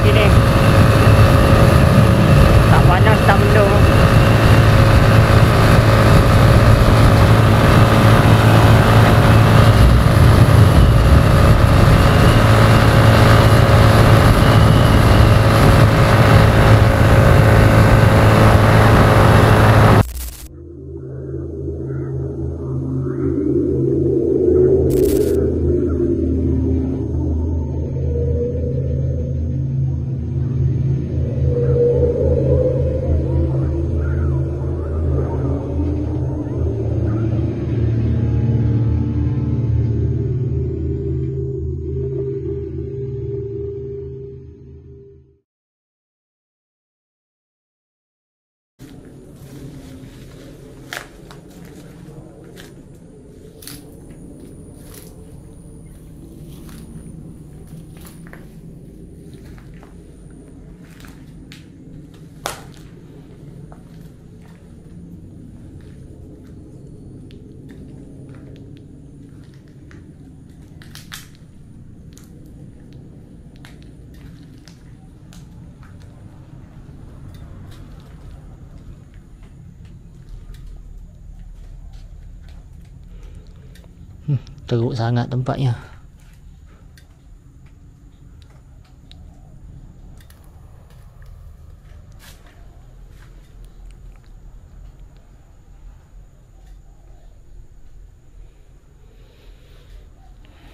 lagi ni. Tak panas tak mendung. Teruk sangat tempatnya.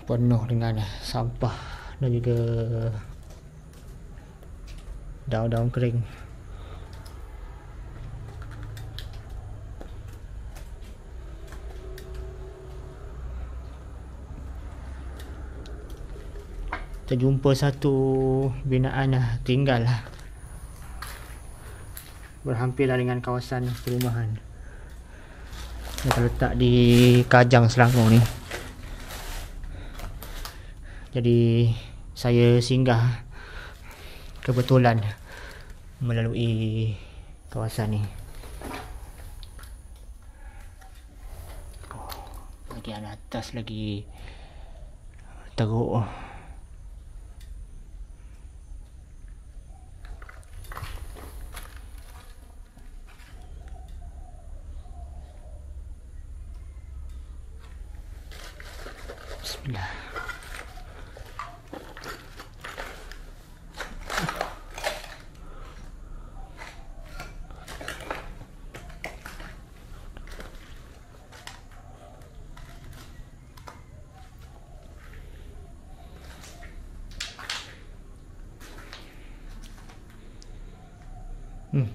Penuh dengan sampah dan juga daun-daun kering. Terjumpa satu binaan tinggal berhampiran dengan kawasan perumahan yang terletak di Kajang, Selangor ni. Jadi saya singgah kebetulan melalui kawasan ni. Bahagian atas lagi teruk. Bismillah.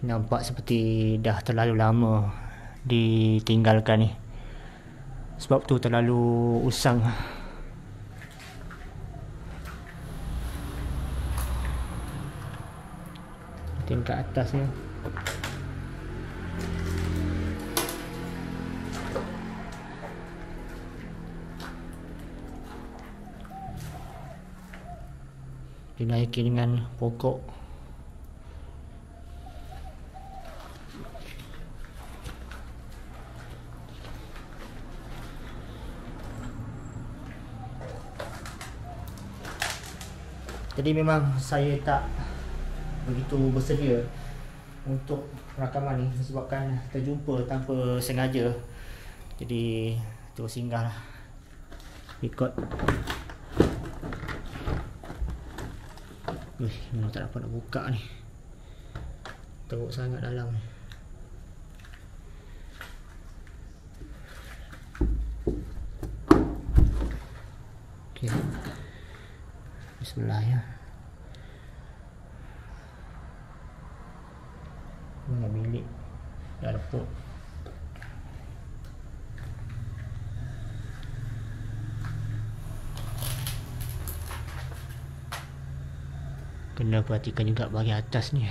Nampak seperti dah terlalu lama ditinggalkan ni. Sebab tu terlalu usang. Tingkat atasnya dinaiki dengan pokok. Jadi memang saya tak begitu bersedia untuk rakaman ni disebabkan terjumpa tanpa sengaja. Jadi terus singgah lah ikut. Memang tak dapat nak buka ni. Teruk sangat dalam ni. Okay. Bismillah ya. Mana bilik dah lepuk. Kena perhatikan juga bahagian atas ni.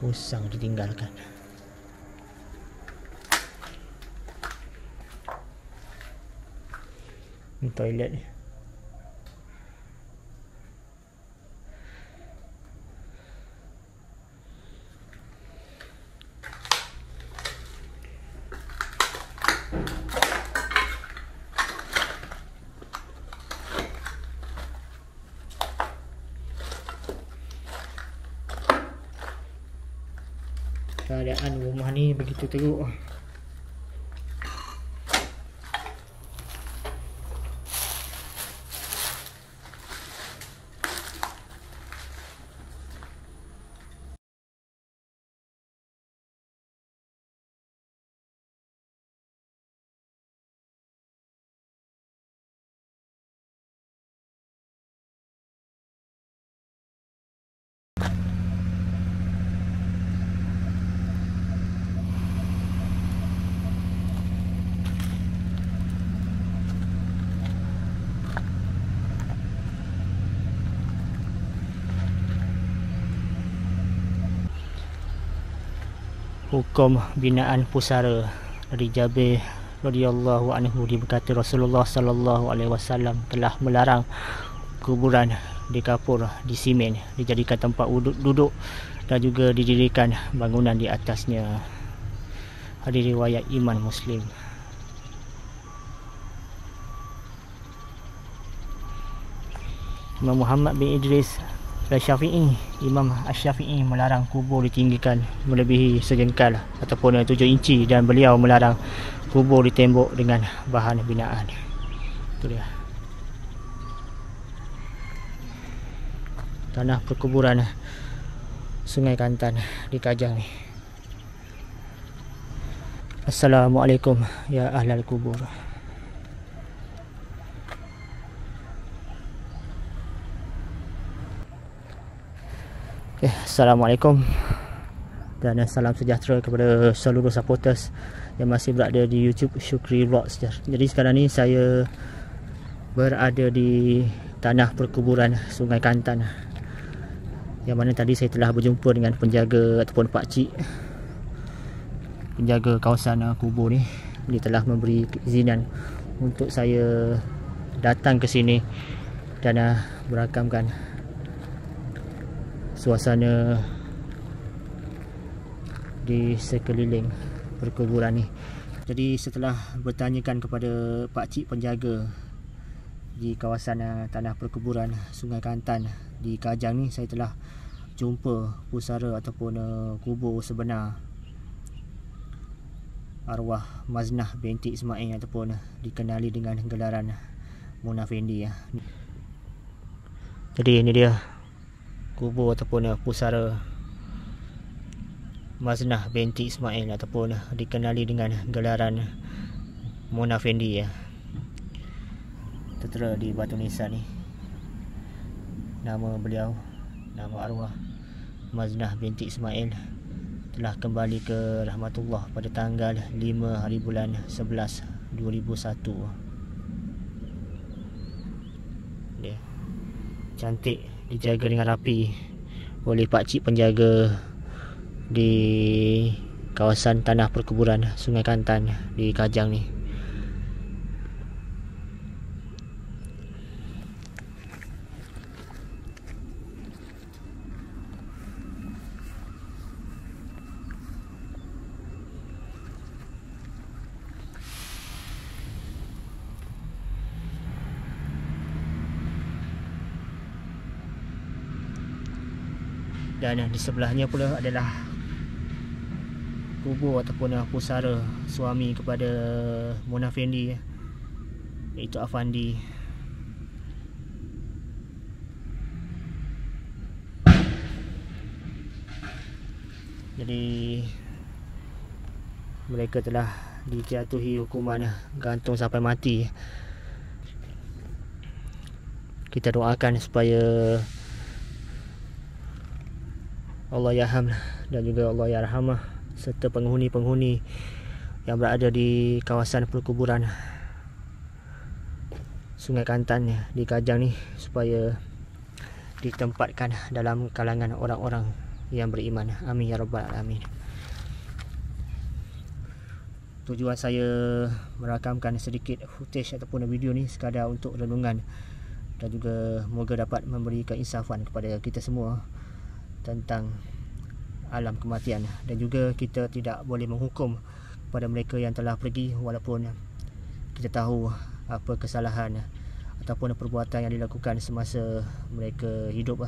Usang ditinggalkan. Ini toilet ni. Keadaan rumah ni begitu teruk. Hukum binaan pusara dari Jabir radhiyallahu anhu berkata Rasulullah sallallahu alaihi wasallam telah melarang kuburan dikapur di simen, dijadikan tempat duduk dan juga didirikan bangunan di atasnya. Hadis riwayat Imam Muslim. Imam Muhammad bin Idris Al-Syafi'i, Imam Al-Syafi'i melarang kubur ditinggikan melebihi sejengkal ataupun 7 inci, dan beliau melarang kubur ditembok dengan bahan binaan. Itu dia. Tanah perkuburan Sungai Kantan di Kajang ni. Assalamualaikum ya ahlal kubur. Assalamualaikum dan salam sejahtera kepada seluruh supporters yang masih berada di YouTube Syukri Vlogs. Jadi sekarang ni saya berada di tanah perkuburan Sungai Kantan, yang mana tadi saya telah berjumpa dengan penjaga ataupun pakcik penjaga kawasan kubur ni. Dia telah memberi keizinan untuk saya datang ke sini dan merakamkan suasana di sekeliling perkuburan ni. Jadi setelah bertanyakan kepada pakcik penjaga di kawasan tanah perkuburan Sungai Kantan di Kajang ni, saya telah jumpa pusara ataupun kubur sebenar arwah Maznah binti Ismail ataupun dikenali dengan gelaran Mona Fendi. Jadi ini dia kubur ataupun pusara Maznah binti Ismail ataupun dikenali dengan gelaran Mona Fendi ya. Tertera di batu nisan ni nama beliau, nama arwah Maznah binti Ismail telah kembali ke rahmatullah pada tanggal 5 hari bulan 11 2001. Dia cantik, dijaga dengan rapi oleh pakcik penjaga di kawasan tanah perkuburan Sungai Kantan di Kajang ni. Dan di sebelahnya pula adalah kubur ataupun pusara suami kepada Mona Fendi, iaitu Afandi. Jadi mereka telah dijatuhi hukuman gantung sampai mati. Kita doakan supaya Allah yarham dan juga Allah yarhamah serta penghuni-penghuni yang berada di kawasan perkuburan Sungai Kantan di Kajang ni supaya ditempatkan dalam kalangan orang-orang yang beriman. Amin ya rabbal alamin. Tujuan saya merakamkan sedikit footage ataupun video ni sekadar untuk renungan, dan juga moga dapat memberi keinsafan kepada kita semua tentang alam kematian. Dan juga kita tidak boleh menghukum kepada mereka yang telah pergi, walaupun kita tahu apa kesalahan ataupun perbuatan yang dilakukan semasa mereka hidup.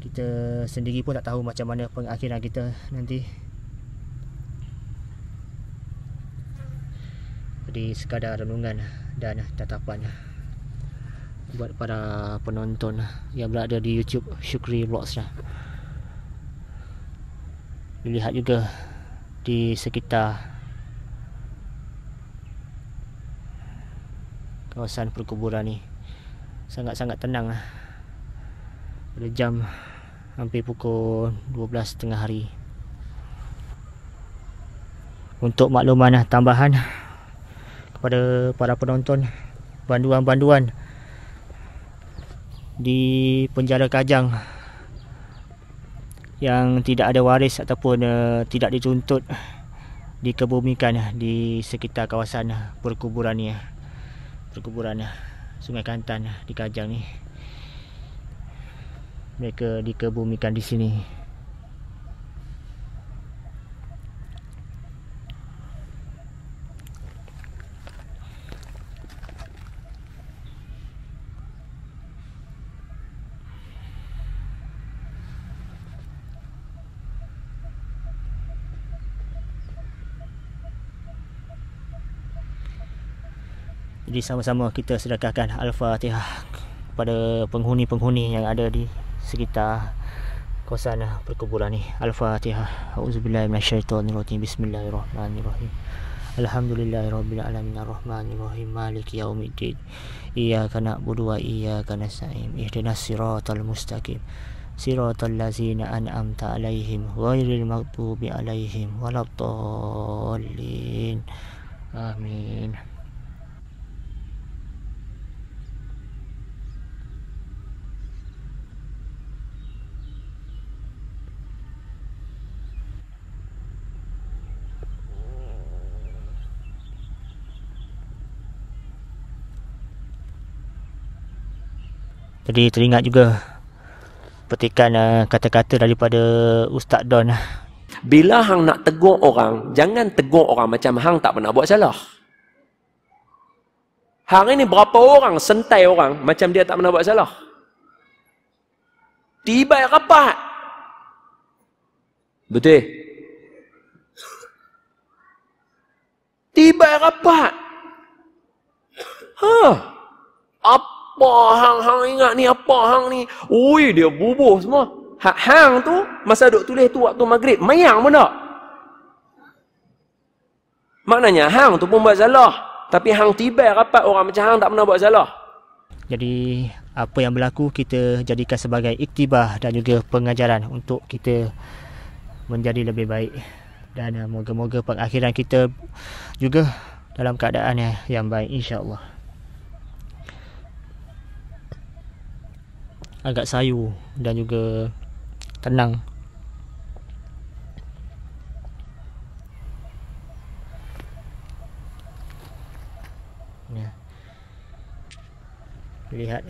Kita sendiri pun tak tahu macam mana pengakhiran kita nanti. Jadi sekadar renungan dan tatapan buat para penonton yang berada di YouTube Syukri Vlogs. Dilihat juga di sekitar kawasan perkuburan ni sangat-sangat tenang pada jam hampir pukul 12.30 hari. Untuk makluman tambahan kepada para penonton, banduan-banduan di penjara Kajang yang tidak ada waris ataupun tidak dituntut dikebumikan di sekitar kawasan perkuburan ni, perkuburan Sungai Kantan di Kajang ni. Mereka dikebumikan di sini. Jadi sama-sama kita sedekahkan Al-Fatihah kepada penghuni-penghuni yang ada di sekitar kawasan perkuburan ni. Al-Fatihah. Auzubillahi minasyaitonirrajim. Bismillahirrahmanirrahim. Alhamdulillahirabbil alamin arrahmanirrahim maliki yaumiddin. Iyyaka na'budu wa iyyaka nasta'in. Ihdinas siratal mustaqim. Siratal ladzina an'amta 'alaihim ghairil maghdubi 'alaihim waladdallin. Amin. Jadi teringat juga petikan kata-kata daripada Ustaz Don. Bila hang nak tegur orang, jangan tegur orang macam hang tak pernah buat salah. Hari ni berapa orang sentai orang macam dia tak pernah buat salah. Tiba rapat. Betul? Tiba rapat. Apa hang ingat ni, apa hang ni? Ui, dia bubuh semua. Hang tu masa duk tulis tu waktu maghrib, mayang pun tak. Maknanya hang tu pun buat salah, tapi hang tiba rapat orang macam hang tak pernah buat salah. Jadi apa yang berlaku kita jadikan sebagai iktibar dan juga pengajaran untuk kita menjadi lebih baik, dan moga-moga pengakhiran kita juga dalam keadaan yang baik, insya-Allah. Agak sayu dan juga tenang. Ya. Lihat.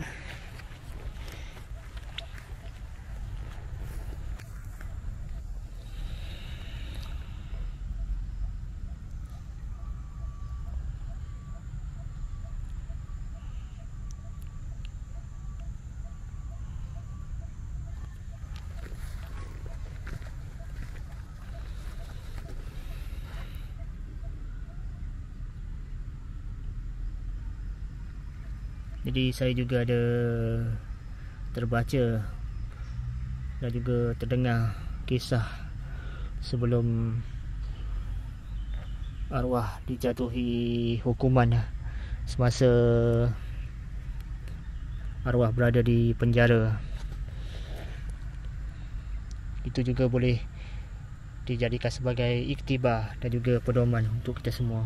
Jadi saya juga ada terbaca dan juga terdengar kisah sebelum arwah dijatuhi hukuman semasa arwah berada di penjara. Itu juga boleh dijadikan sebagai iktibar dan juga pedoman untuk kita semua.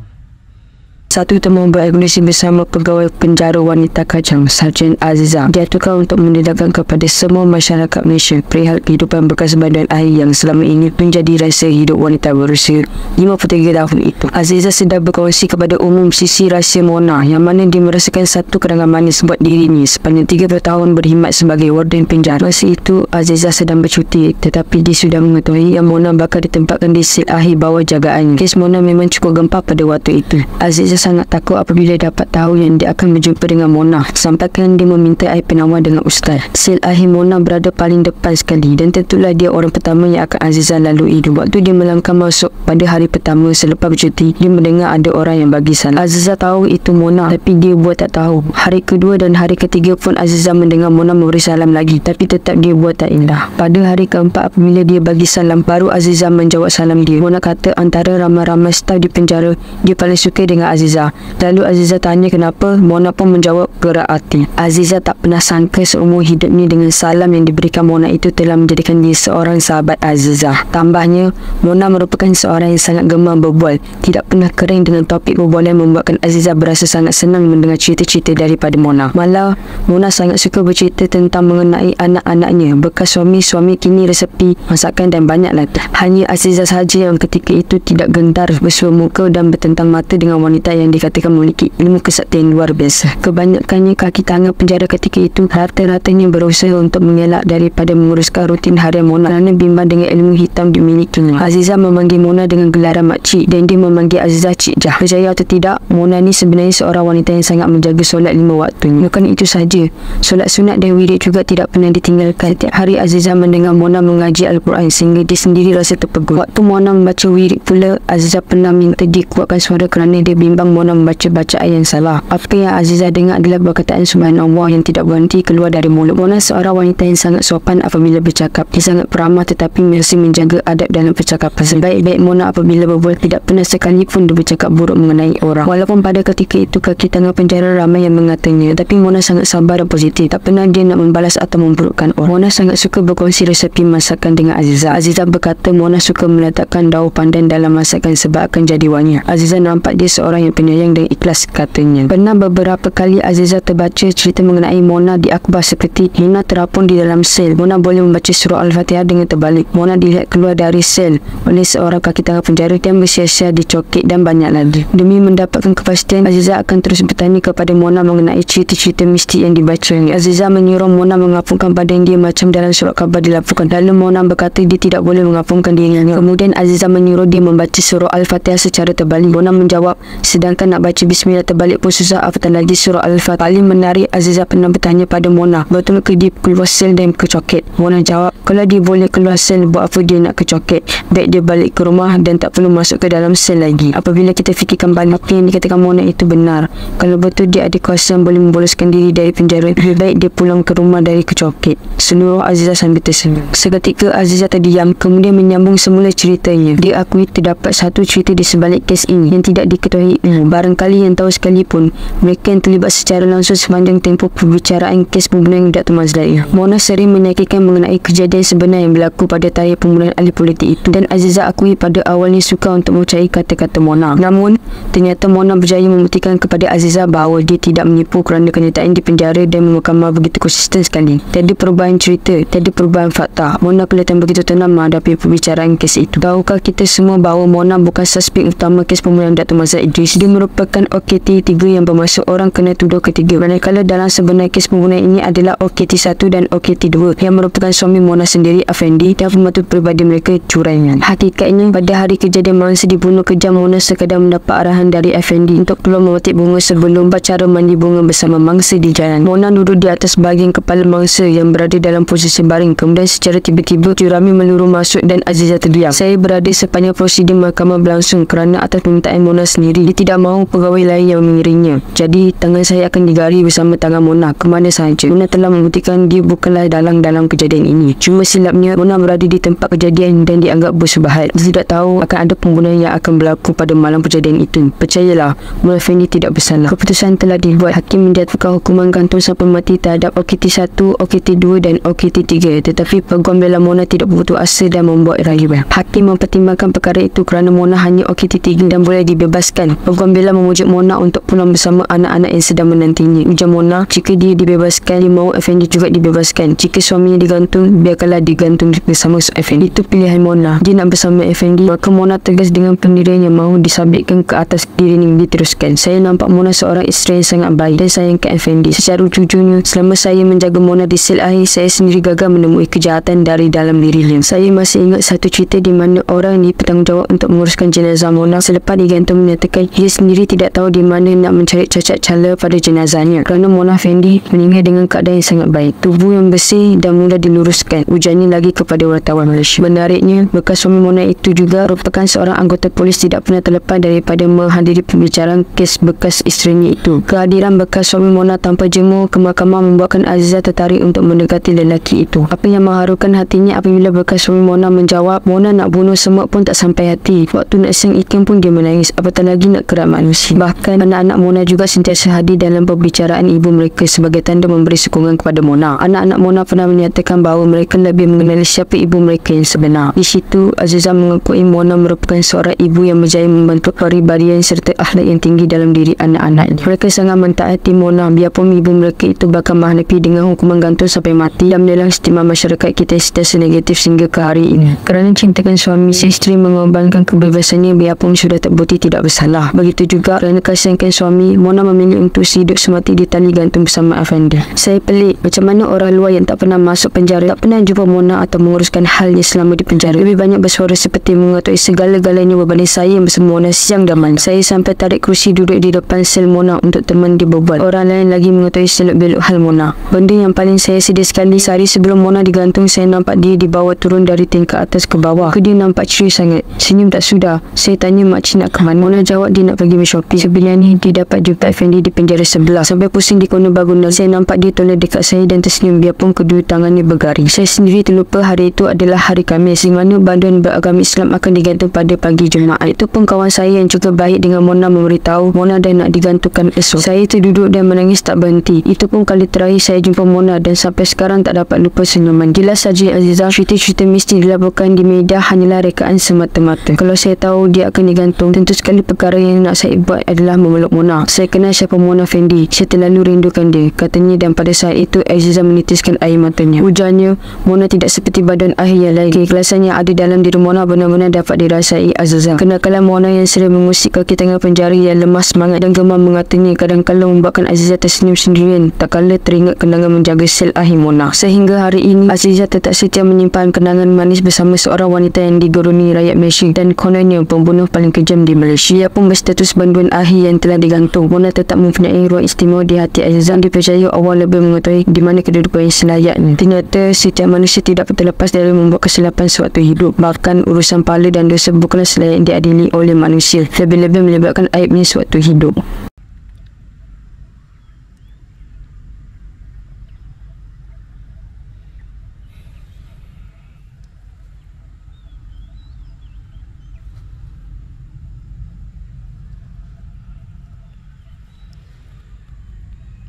Satu temuan berorganisasi bersama pegawai penjara wanita Kajang, Sarjan Azizah, diaturkan untuk mendedahkan kepada semua masyarakat Malaysia perihal kehidupan bekas badan air yang selama ini menjadi rahsia hidup wanita berusia 53 tahun itu. Azizah sedang berkongsi kepada umum sisi rahsia Mona yang mana dia merasakan satu kenangan manis buat dirinya sepanjang 30 tahun berkhidmat sebagai warden penjara. Masa itu Azizah sedang bercuti, tetapi dia sudah mengetahui yang Mona bakal ditempatkan di sel akhir bawah jagaannya. Kes Mona memang cukup gempar pada waktu itu. Azizah sangat takut apabila dapat tahu yang dia akan berjumpa dengan Mona, sampaikan dia meminta air penawar dengan ustaz. Sel akhir Mona berada paling depan sekali dan tentulah dia orang pertama yang akan Azizah lalui. Waktu dia melangkah masuk pada hari pertama selepas bercuti, dia mendengar ada orang yang bagi salam. Azizah tahu itu Mona, tapi dia buat tak tahu. Hari kedua dan hari ketiga pun Azizah mendengar Mona memberi salam lagi, tapi tetap dia buat tak indah. Pada hari keempat apabila dia bagi salam, baru Azizah menjawab salam dia. Mona kata antara ramai-ramai staf di penjara, dia paling suka dengan Azizah. Lalu Azizah tanya kenapa, Mona pun menjawab gerak hati. Azizah tak pernah sangka seumur hidupnya dengan salam yang diberikan Mona itu telah menjadikan dia seorang sahabat Azizah. Tambahnya, Mona merupakan seorang yang sangat gemar berbual, tidak pernah kering dengan topik perbualan membuatkan Azizah berasa sangat senang mendengar cerita-cerita daripada Mona. Malah, Mona sangat suka bercerita tentang mengenai anak-anaknya, bekas suami kini resepi masakan dan banyak lagi. Hanya Azizah sahaja yang ketika itu tidak gentar bersua muka dan bertentang mata dengan wanita yang dikatakan memiliki ilmu kesaktian luar biasa. Kebanyakannya kaki tangan penjara ketika itu rata-ratanya berusaha untuk mengelak daripada menguruskan rutin harian Mona kerana bimbang dengan ilmu hitam dimilikinya. Azizah memanggil Mona dengan gelaran makcik dan dia memanggil Azizah Cik Jah. Percaya atau tidak, Mona ni sebenarnya seorang wanita yang sangat menjaga solat 5 waktu. Bukan itu saja, solat sunat dan wirid juga tidak pernah ditinggalkan. Setiap hari Azizah mendengar Mona mengaji Al-Quran sehingga dia sendiri rasa terpegun. Waktu Mona membaca wirid pula, Azizah pernah minta dia kuatkan suara kerana dia bimbang Mona membaca bacaan yang salah. Apa yang Azizah dengar adalah perkataan Subhanallah yang tidak berhenti keluar dari mulut. Mona seorang wanita yang sangat sopan apabila bercakap. Dia sangat peramah tetapi masih menjaga adab dalam percakapan. Sebaik-baik Mona apabila berbual tidak pernah sekalipun dia bercakap buruk mengenai orang. Walaupun pada ketika itu kaki tangan penjara ramai yang mengatanya, tapi Mona sangat sabar dan positif. Tak pernah dia nak membalas atau memburukkan orang. Mona sangat suka berkongsi resepi masakan dengan Azizah. Azizah berkata Mona suka meletakkan daun pandan dalam masakan sebab akan jadi wangi. Azizah nampak dia seorang yang penyayang dan ikhlas, katanya. Pernah beberapa kali Azizah terbaca cerita mengenai Mona di akhbar seperti Mona terapung di dalam sel, Mona boleh membaca surah Al-Fatihah dengan terbalik, Mona dilihat keluar dari sel oleh seorang kaki tangan penjara dan bersia-sia dicokit dan banyak lagi. Demi mendapatkan kepastian, Azizah akan terus bertanya kepada Mona mengenai cerita-cerita mistik yang dibacanya. Azizah menyuruh Mona mengapungkan badan dia macam dalam surat khabar dilaporkan. Lalu Mona berkata dia tidak boleh mengapungkan dirinya. Kemudian Azizah menyuruh dia membaca surah Al-Fatihah secara terbalik. Mona menjawab, sedangkan nak baca bismillah terbalik pun susah, apatah lagi surah Al-Fatihah. Paling menarik, Azizah pernah bertanya pada Mona, betul ke dia keluar sel dan ke coket? Mona jawab, kalau dia boleh keluar sel, buat apa dia nak ke coket? Baik dia balik ke rumah dan tak perlu masuk ke dalam sel lagi. Apabila kita fikirkan balik, apa yang dikatakan Mona itu benar. Kalau betul dia ada kuasa yang boleh memboloskan diri dari penjara, lebih baik dia pulang ke rumah dari ke coket. Seluruh Azizah sambil tersenyum. Seketika Azizah terdiam, kemudian menyambung semula ceritanya. Dia akui terdapat satu cerita di sebalik kes ini yang tidak diketahui barangkali yang tahu sekalipun mereka yang terlibat secara langsung sepanjang tempoh perbicaraan kes pembunuhan Dr. Mazlai. Mona sering menyakitkan mengenai kejadian sebenar yang berlaku pada tarikh pembunuhan ahli politik itu, dan Azizah akui pada awalnya suka untuk percayai kata-kata Mona. Namun ternyata Mona berjaya membuktikan kepada Azizah bahawa dia tidak menipu kerana kenyataan di penjara dan mengukamah begitu konsisten sekali. Tiada perubahan cerita, tiada perubahan fakta. Mona kelihatan begitu tenang menghadapi perbicaraan kes itu. Tahukah kita semua bahawa Mona bukan suspek utama kes pembunuhan Dato' Mazhar Idris? Dia merupakan OKT 3 yang bermaksud orang kena tuduh ketiga. Manakala dalam sebenar kes pembunuhan ini adalah OKT 1 dan OKT 2 yang merupakan suami Mona sendiri, Afendi, dan pembantu peribadi mereka, Curaian. Hakikatnya pada hari kejadian mangsa dibunuh kejam, Mona sekadar mendapat arahan dari Afendi untuk keluar memetik bunga sebelum upacara mandi bunga bersama mangsa di jalan. Mona duduk di atas bahagian kepala mangsa yang berada dalam posisi baring. Kemudian secara tiba-tiba Jurami meluru masuk dan Azizah terdiam. Saya berada sepanjang prosedur mahkamah berlangsung kerana atas permintaan Mona sendiri. Dia tidak mahu pegawai lain yang mengiringnya. Jadi tangan saya akan digari bersama tangan Mona ke mana sahaja. Mona telah membuktikan dia bukanlah dalang dalam kejadian ini. Cuma silapnya Mona berada di tempat kejadian dan dianggap bersubahat. Dia tidak tahu akan ada pembunuhan yang akan berlaku pada malam kejadian itu. Percayalah, Mona Fendi tidak bersalah. Keputusan telah dibuat. Hakim menjatuhkan hukuman gantung sampai mati terhadap OKT 1, OKT 2 dan OKT 3. Tetapi peguam bela Mona tidak berputus asa dan membuat rayuan. Hakim mempertimbangkan perkara itu kerana Mona hanya OKT 3 dan boleh dibebaskan. Peguam Gambela memujuk Mona untuk pulang bersama anak-anak yang sedang menantinya. Ujar Mona, jika dia dibebaskan, dia mahu Effendi juga dibebaskan. Jika suaminya digantung, biarkanlah digantung bersama Effendi. Itu pilihan Mona. Dia nak bersama Effendi. Maka Mona tegas dengan pendirian yang mahu disabitkan ke atas diri ini. Diteruskan, saya nampak Mona seorang isteri yang sangat baik dan sayangkan Effendi. Secara jujurnya, selama saya menjaga Mona di sel akhir, saya sendiri gagal menemui kejahatan dari dalam dirinya. Saya masih ingat satu cerita di mana orang bertanggungjawab untuk menguruskan jenazah Mona selepas digantung menyatakan ia sendiri tidak tahu di mana nak mencari cacat cala pada jenazahnya kerana Mona Effendi meninggal dengan keadaan yang sangat baik, tubuh yang bersih dan mudah diluruskan. Ujarnya lagi kepada wartawan Malaysia. Menariknya, bekas suami Mona itu juga merupakan seorang anggota polis tidak pernah terlepas daripada menghadiri pembicaraan kes bekas isterinya itu. Kehadiran bekas suami Mona tanpa jemu ke mahkamah membuatkan Aziza tertarik untuk mendekati lelaki itu. Apa yang mengharukan hatinya apabila bekas suami Mona menjawab, Mona nak bunuh semut pun tak sampai hati. Waktu nak siang ikan pun dia menangis, apatah lagi nak kerak manusia. Bahkan anak-anak Mona juga sentiasa hadir dalam pembicaraan ibu mereka sebagai tanda memberi sokongan kepada Mona. Anak-anak Mona pernah menyatakan bahawa mereka lebih mengenali siapa ibu mereka yang sebenar. Di situ, Aziza mengakui Mona merupakan seorang ibu yang berjaya membentuk kepribadian serta akhlak yang tinggi dalam diri anak-anaknya. Mereka sangat mentaati Mona biarpun ibu mereka itu bakal menghadapi dengan hukuman gantung sampai mati dan menelang stigma masyarakat kita sentiasa negatif sehingga ke hari ini. Kerana cintakan suami, si isteri mengorbankan kebebasannya biarpun sudah terbukti tidak bersalah. Begitu juga kerana kasihkan suami, Mona memilih untuk hidup semati di tali gantung bersama Effendi. Saya pelik macam mana orang luar yang tak pernah masuk penjara, tak pernah jumpa Mona atau menguruskan halnya selama di penjara, lebih banyak bersuara seperti mengetahui segala-galanya berbanding saya yang bersama Mona siang dan malam. Saya sampai tarik kerusi duduk di depan sel Mona untuk teman dia berbual. Orang lain lagi mengetahui seluk-beluk hal Mona. Benda yang paling saya sedih sekali, sehari sebelum Mona digantung, saya nampak dia dibawa turun dari tingkat atas ke bawah. Dia nampak ceria sangat. Senyum tak sudah. Saya tanya makcik nak ke mana. Mona jawab dia nak pergi shopping. Sebenarnya ni dia dapat jumpa Effendi di penjara sebelah. Sampai pusing di kona bangunan. Saya nampak dia toleh dekat saya dan tersenyum biarpun kedua tangannya bergaring. Saya sendiri terlupa hari itu adalah hari Khamis di mana banduan beragama Islam akan digantung pada pagi Jumaat. Itu pun kawan saya yang juga baik dengan Mona memberitahu Mona dah nak digantungkan esok. Saya terduduk dan menangis tak berhenti. Itu pun kali terakhir saya jumpa Mona dan sampai sekarang tak dapat lupa senyuman. Jelas saja Aziza, cerita-cerita misti dilaporkan di media hanyalah rekaan semata-mata. Kalau saya tahu dia akan digantung, tentu sekali perkara yang nak saya buat adalah memeluk Mona. Saya kenal siapa Mona Effendi. Saya terlalu rindukan dia, katanya, dan pada saat itu Aziza menitiskan air matanya. Ujarnya, Mona tidak seperti badan akhir yang lain. Keikhlasan yang ada dalam diri Mona benar-benar dapat dirasai Aziza. Kenakalan Mona yang sering mengusik kaki tangan penjara yang lemah semangat dan gemar mengatanya kadang-kala membuatkan Aziza tersenyum sendirian tak kala teringat kenangan menjaga sel akhir Mona. Sehingga hari ini Aziza tetap setia menyimpan kenangan manis bersama seorang wanita yang digeruni rakyat Malaysia dan kononnya pembunuh paling kejam di Malaysia. Ia pun berstatus banduan akhir yang telah digantung. Mona tetap mempunyai ruang istimewa di hati Aziza. Dipercaya Allah lebih mengetahui di mana kedudukan yang selayaknya. Ternyata setiap manusia tidak terlepas dari membuat kesilapan sewaktu hidup. Bahkan urusan pahala dan dosa bukanlah selayak diadili oleh manusia, lebih-lebih melibatkan aibnya sewaktu hidup.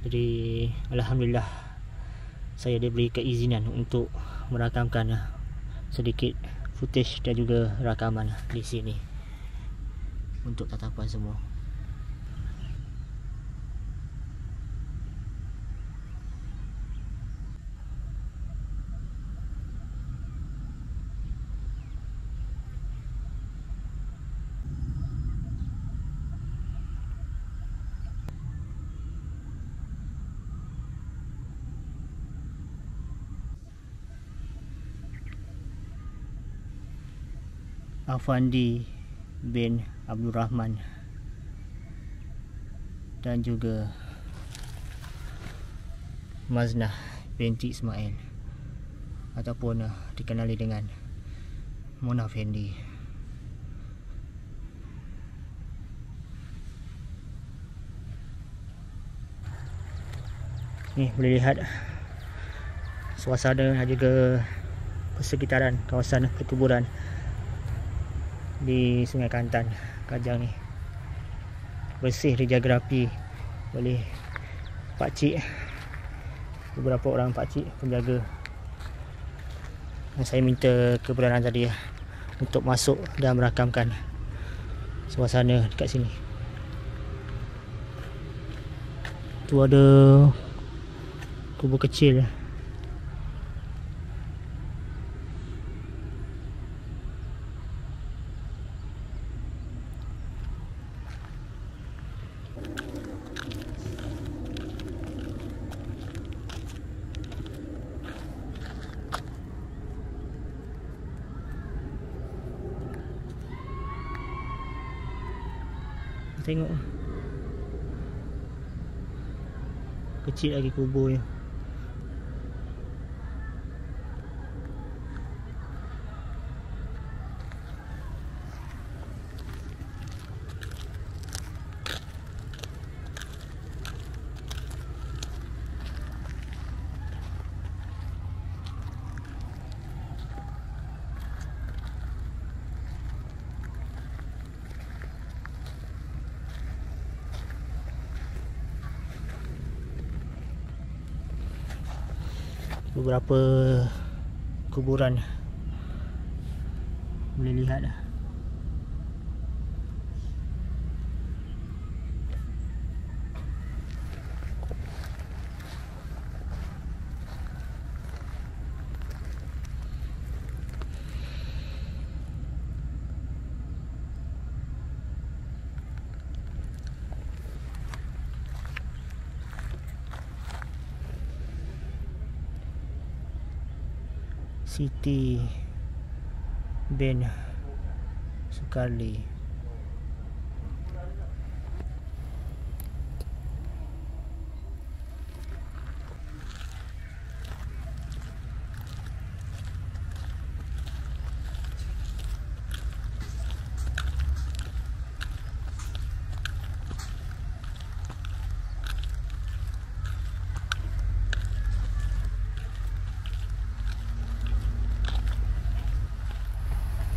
Jadi alhamdulillah saya diberi keizinan untuk merakamkan sedikit footage dan juga rakaman di sini untuk tatapan semua. Afandi bin Abdul Rahman dan juga Maznah binti Ismail ataupun dikenali dengan Mona Effendi. Ni boleh lihat suasana dan juga persekitaran kawasan perkuburan di Sungai Kantan, Kajang ni. Bersih, dijaga rapi oleh pakcik, beberapa orang pakcik penjaga. Dan saya minta keberadaan tadi untuk masuk dan merakamkan suasana dekat sini. tu ada kubur kecil. Tengok kecil lagi kuburnya. Beberapa kuburan boleh lihat lah. Siti bin Sukarli.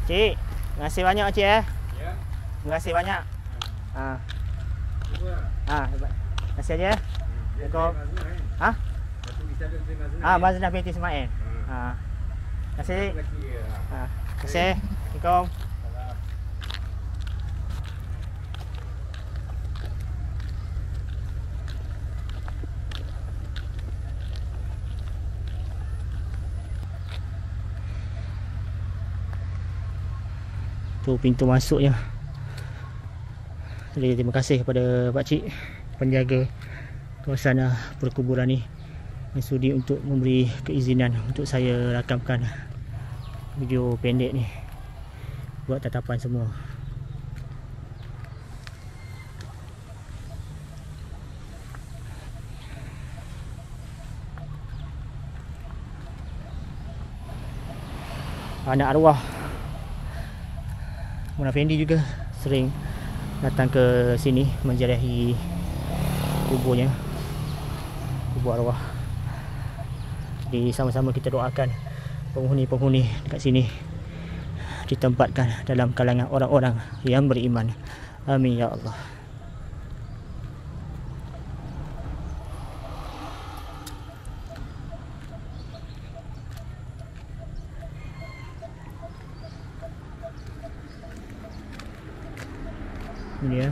Cik, terima kasih banyak cik ya. Terima kasih banyak. Hebat. Terima kasih aja ya. Assalamualaikum. Maznah binti Ismail. Terima kasih. Terima kasih. Assalamualaikum. Tu pintu masuknya. Jadi terima kasih kepada Pak Cik penjaga kawasan perkuburan ni yang sudi untuk memberi keizinan untuk saya rakamkan video pendek ni buat tatapan semua. Anak arwah Mona Fendi juga sering datang ke sini menziarahi kuburnya, kubur arwah. Jadi sama-sama kita doakan penghuni-penghuni dekat sini ditempatkan dalam kalangan orang-orang yang beriman. Amin ya Allah. Ini ya.